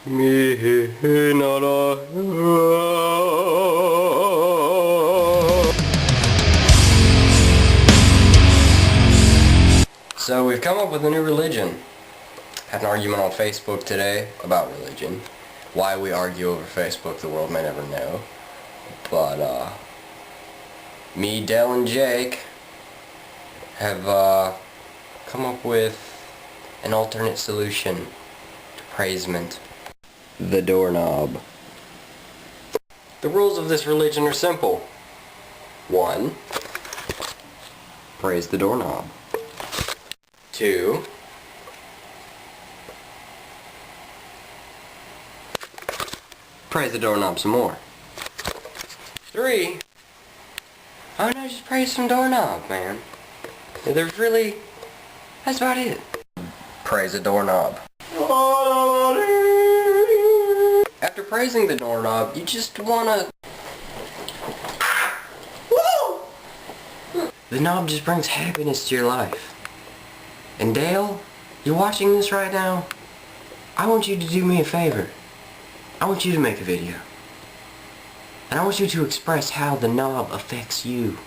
Me not So we've come up with a new religion. Had an argument on Facebook today about religion. Why we argue over Facebook, the world may never know. But me, Dell, and Jake have come up with an alternate solution to praisement. The doorknob. The rules of this religion are simple. 1. Praise the doorknob. 2. Praise the doorknob some more. 3. Oh no, just praise some doorknob, man. That's about it. Praise the doorknob. After praising the doorknob, you just wanna... The knob just brings happiness to your life. And Dale, you're watching this right now, I want you to do me a favor. I want you to make a video. And I want you to express how the knob affects you.